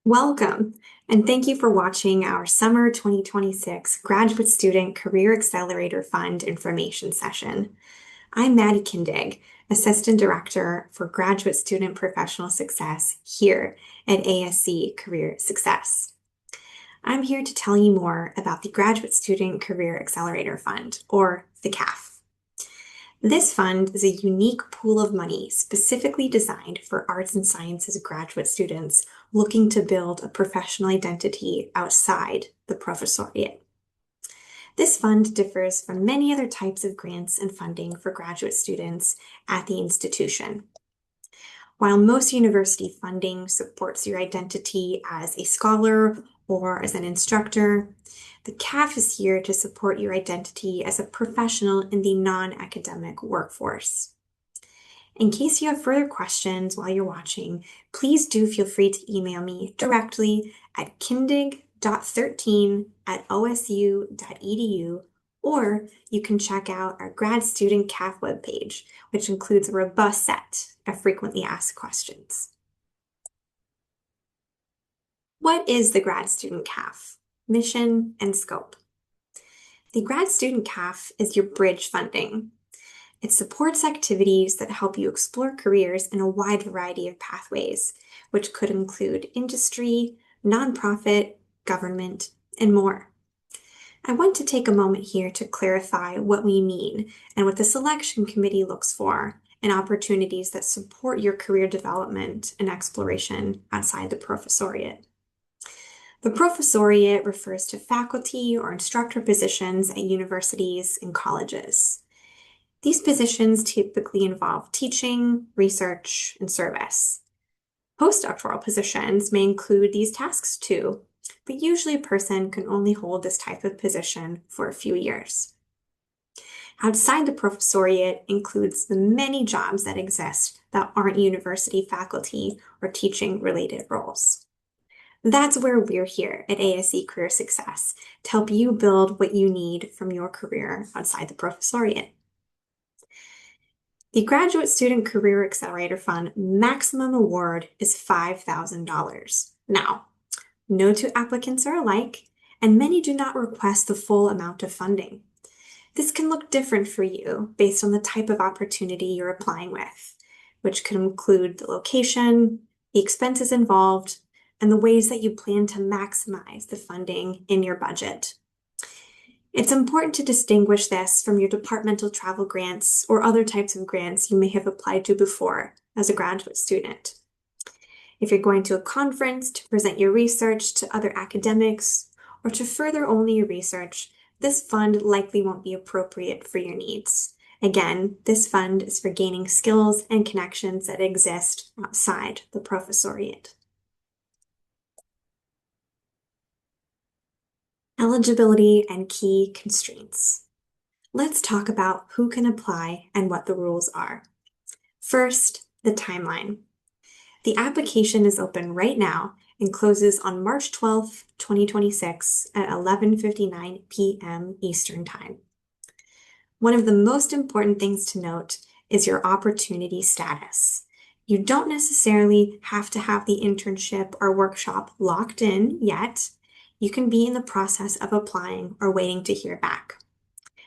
Welcome, and thank you for watching our Summer 2026 Graduate Student Career Accelerator Fund information session. I'm Maddie Kindig, Assistant Director for Graduate Student Professional Success here at ASC Career Success. I'm here to tell you more about the Graduate Student Career Accelerator Fund, or the CAF. This fund is a unique pool of money specifically designed for arts and sciences graduate students looking to build a professional identity outside the professoriate. This fund differs from many other types of grants and funding for graduate students at the institution. While most university funding supports your identity as a scholar or as an instructor, the CAF is here to support your identity as a professional in the non-academic workforce. In case you have further questions while you're watching, please do feel free to email me directly at kindig.13@osu.edu, or you can check out our grad student CAF webpage, which includes a robust set of frequently asked questions. What is the grad student CAF? Mission and scope. The grad student CAF is your bridge funding. It supports activities that help you explore careers in a wide variety of pathways, which could include industry, nonprofit, government, and more. I want to take a moment here to clarify what we mean and what the selection committee looks for in opportunities that support your career development and exploration outside the professoriate. The professoriate refers to faculty or instructor positions at universities and colleges. These positions typically involve teaching, research, and service. Postdoctoral positions may include these tasks too, but usually a person can only hold this type of position for a few years. Outside the professoriate includes the many jobs that exist that aren't university faculty or teaching-related roles. That's where we're here at ASC Career Success to help you build what you need from your career outside the professoriate. The Graduate Student Career Accelerator Fund maximum award is $5,000. Now, no two applicants are alike, and many do not request the full amount of funding. This can look different for you based on the type of opportunity you're applying with, which could include the location, the expenses involved, and the ways that you plan to maximize the funding in your budget. It's important to distinguish this from your departmental travel grants or other types of grants you may have applied to before as a graduate student. If you're going to a conference to present your research to other academics or to further only your research, this fund likely won't be appropriate for your needs. Again, this fund is for gaining skills and connections that exist outside the professoriate. Eligibility and key constraints. Let's talk about who can apply and what the rules are. First, the timeline. The application is open right now and closes on March 12th, 2026 at 11:59 p.m. Eastern Time. One of the most important things to note is your opportunity status. You don't necessarily have to have the internship or workshop locked in yet. You can be in the process of applying or waiting to hear back.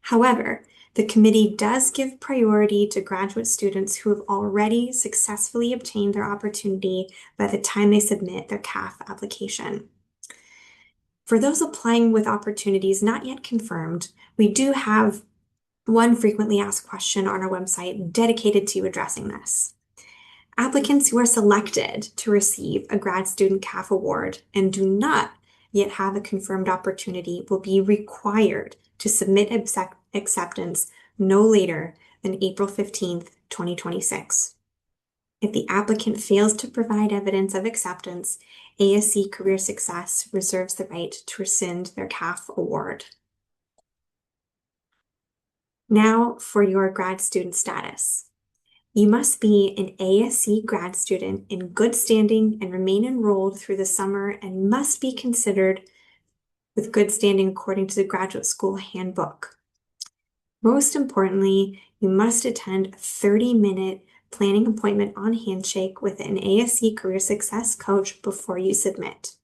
However, the committee does give priority to graduate students who have already successfully obtained their opportunity by the time they submit their CAF application. For those applying with opportunities not yet confirmed, we do have one frequently asked question on our website dedicated to addressing this. Applicants who are selected to receive a grad student CAF award and do not yet have a confirmed opportunity will be required to submit acceptance no later than April 15th, 2026. If the applicant fails to provide evidence of acceptance, ASC Career Success reserves the right to rescind their CAF award. Now for your grad student status. You must be an ASC grad student in good standing and remain enrolled through the summer and must be considered with good standing according to the Graduate School Handbook. Most importantly, you must attend a 30-minute planning appointment on Handshake with an ASC Career Success coach before you submit.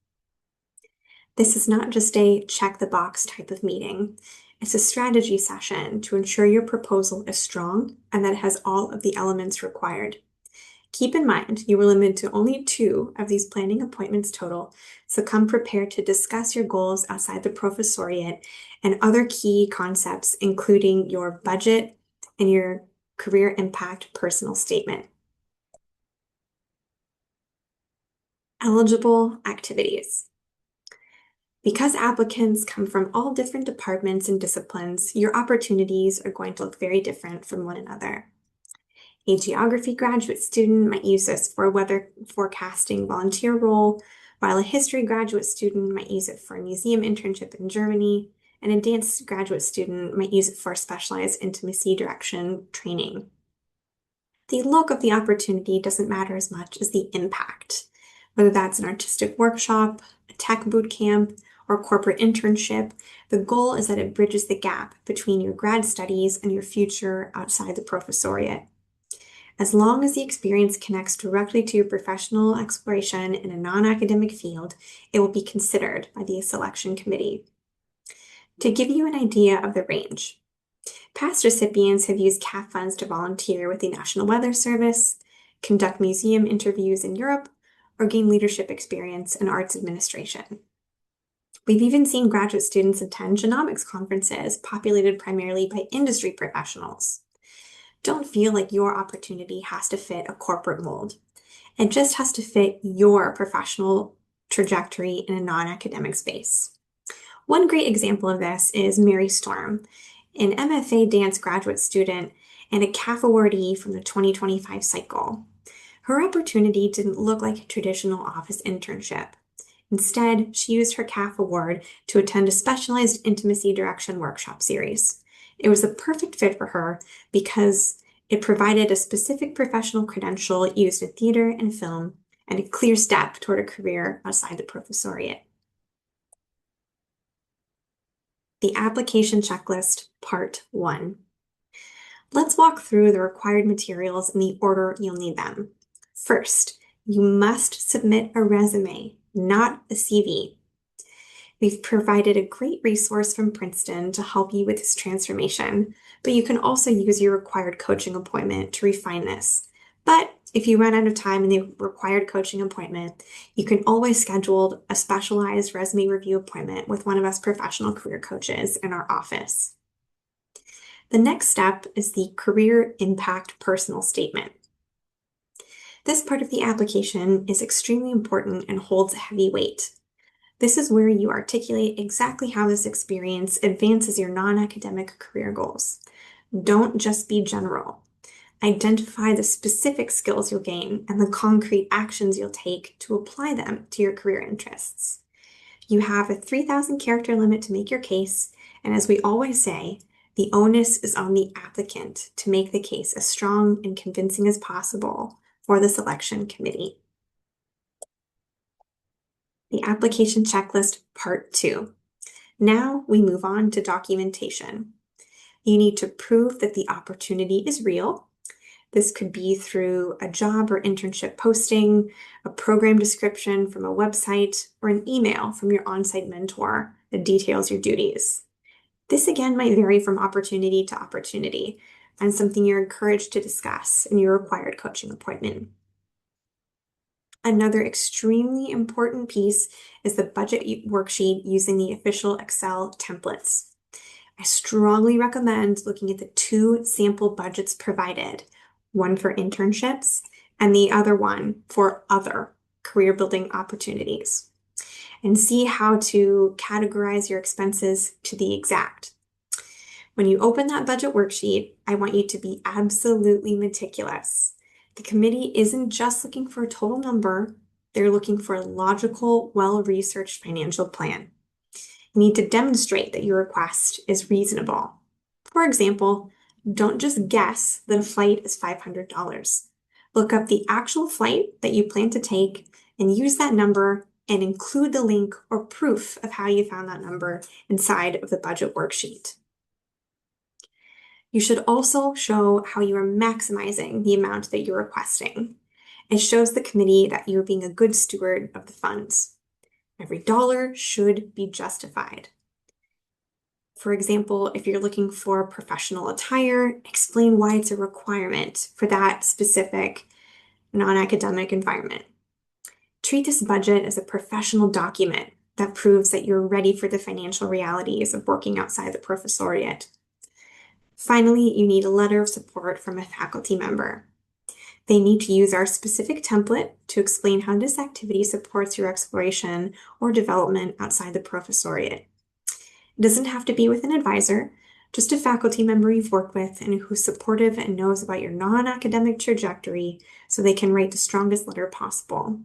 This is not just a check the box type of meeting. It's a strategy session to ensure your proposal is strong and that it has all of the elements required. Keep in mind, you were limited to only 2 of these planning appointments total, so come prepared to discuss your goals outside the professoriate and other key concepts, including your budget and your career impact personal statement. Eligible activities. Because applicants come from all different departments and disciplines, your opportunities are going to look very different from one another. A geography graduate student might use this for a weather forecasting volunteer role, while a history graduate student might use it for a museum internship in Germany, and a dance graduate student might use it for specialized intimacy direction training. The look of the opportunity doesn't matter as much as the impact, whether that's an artistic workshop, a tech boot camp, or corporate internship. The goal is that it bridges the gap between your grad studies and your future outside the professoriate. As long as the experience connects directly to your professional exploration in a non-academic field, it will be considered by the selection committee. To give you an idea of the range, past recipients have used CAF funds to volunteer with the National Weather Service, conduct museum interviews in Europe, or gain leadership experience in arts administration. We've even seen graduate students attend genomics conferences populated primarily by industry professionals. Don't feel like your opportunity has to fit a corporate mold. It just has to fit your professional trajectory in a non-academic space. One great example of this is Mary Storm, an MFA dance graduate student and a CAF awardee from the 2025 cycle. Her opportunity didn't look like a traditional office internship. Instead, she used her CAF award to attend a specialized intimacy direction workshop series. It was the perfect fit for her because it provided a specific professional credential used in theater and film and a clear step toward a career outside the professoriate. The application checklist, part 1. Let's walk through the required materials in the order you'll need them. First, you must submit a resume, not a CV. We've provided a great resource from Princeton to help you with this transformation, but you can also use your required coaching appointment to refine this. But if you run out of time in the required coaching appointment, you can always schedule a specialized resume review appointment with one of us professional career coaches in our office. The next step is the career impact personal statement. This part of the application is extremely important and holds a heavy weight. This is where you articulate exactly how this experience advances your non-academic career goals. Don't just be general. Identify the specific skills you'll gain and the concrete actions you'll take to apply them to your career interests. You have a 3,000 character limit to make your case, and as we always say, the onus is on the applicant to make the case as strong and convincing as possible for the selection committee. The application checklist, part 2. Now we move on to documentation. You need to prove that the opportunity is real. This could be through a job or internship posting, a program description from a website, or an email from your on-site mentor that details your duties. This again might vary from opportunity to opportunity and something you're encouraged to discuss in your required coaching appointment. Another extremely important piece is the budget worksheet using the official Excel templates. I strongly recommend looking at the 2 sample budgets provided, one for internships and the other one for other career building opportunities, and see how to categorize your expenses to the exact. When you open that budget worksheet, I want you to be absolutely meticulous. The committee isn't just looking for a total number, they're looking for a logical, well-researched financial plan. You need to demonstrate that your request is reasonable. For example, don't just guess that a flight is $500. Look up the actual flight that you plan to take and use that number and include the link or proof of how you found that number inside of the budget worksheet. You should also show how you are maximizing the amount that you're requesting. It shows the committee that you're being a good steward of the funds. Every dollar should be justified. For example, if you're looking for professional attire, explain why it's a requirement for that specific non-academic environment. Treat this budget as a professional document that proves that you're ready for the financial realities of working outside the professoriate. Finally, you need a letter of support from a faculty member. They need to use our specific template to explain how this activity supports your exploration or development outside the professoriate. It doesn't have to be with an advisor, just a faculty member you've worked with and who's supportive and knows about your non-academic trajectory so they can write the strongest letter possible.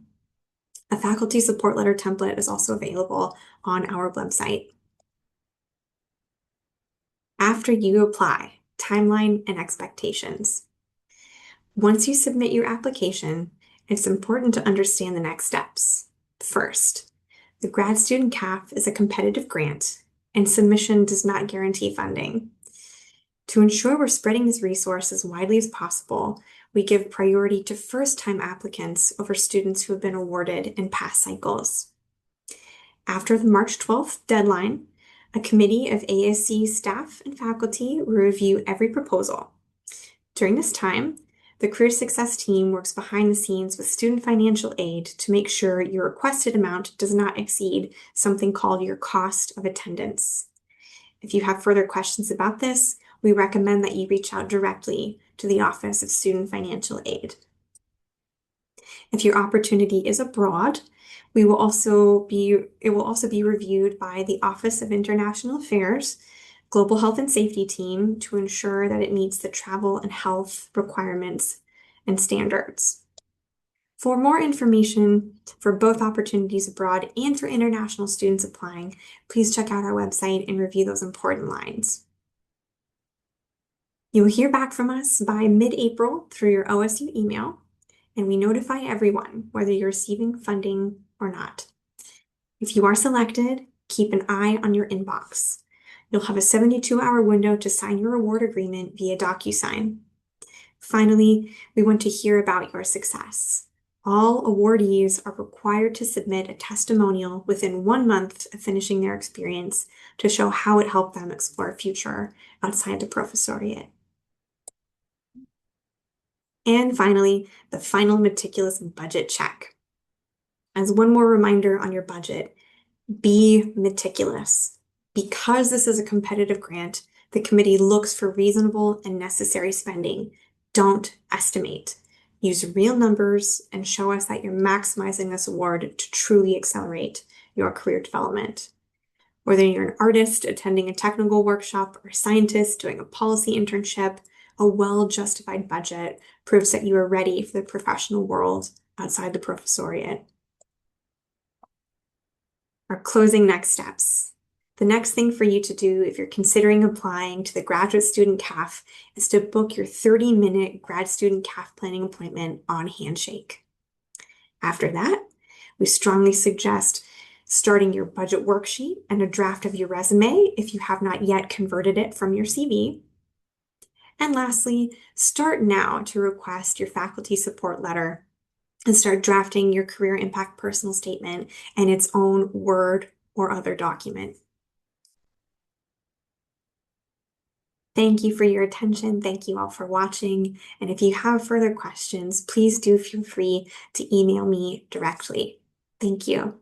A faculty support letter template is also available on our website. After you apply, timeline and expectations. Once you submit your application, it's important to understand the next steps. First, the grad student CAF is a competitive grant, and submission does not guarantee funding. To ensure we're spreading this resource as widely as possible, we give priority to first-time applicants over students who have been awarded in past cycles. After the March 12th deadline, a committee of ASC staff and faculty will review every proposal. During this time, the Career Success team works behind the scenes with student financial aid to make sure your requested amount does not exceed something called your cost of attendance. If you have further questions about this, we recommend that you reach out directly to the Office of Student Financial Aid. If your opportunity is abroad, it will also be reviewed by the Office of International Affairs, Global Health and Safety team to ensure that it meets the travel and health requirements and standards. For more information for both opportunities abroad and for international students applying, please check out our website and review those important lines. You'll hear back from us by mid-April through your OSU email, and we notify everyone whether you're receiving funding or not. If you are selected, keep an eye on your inbox. You'll have a 72-hour window to sign your award agreement via DocuSign. Finally, we want to hear about your success. All awardees are required to submit a testimonial within 1 month of finishing their experience to show how it helped them explore a future outside the professoriate. And finally, the final meticulous budget check. As one more reminder on your budget, be meticulous. Because this is a competitive grant, the committee looks for reasonable and necessary spending. Don't estimate. Use real numbers and show us that you're maximizing this award to truly accelerate your career development. Whether you're an artist attending a technical workshop or a scientist doing a policy internship, a well-justified budget proves that you are ready for the professional world outside the professoriate. Our closing next steps. The next thing for you to do if you're considering applying to the graduate student CAF is to book your 30-minute grad student CAF planning appointment on Handshake. After that, we strongly suggest starting your budget worksheet and a draft of your resume if you have not yet converted it from your CV. And lastly, start now to request your faculty support letter and start drafting your career impact personal statement and its own Word or other document. Thank you for your attention. Thank you all for watching. And if you have further questions, please do feel free to email me directly. Thank you.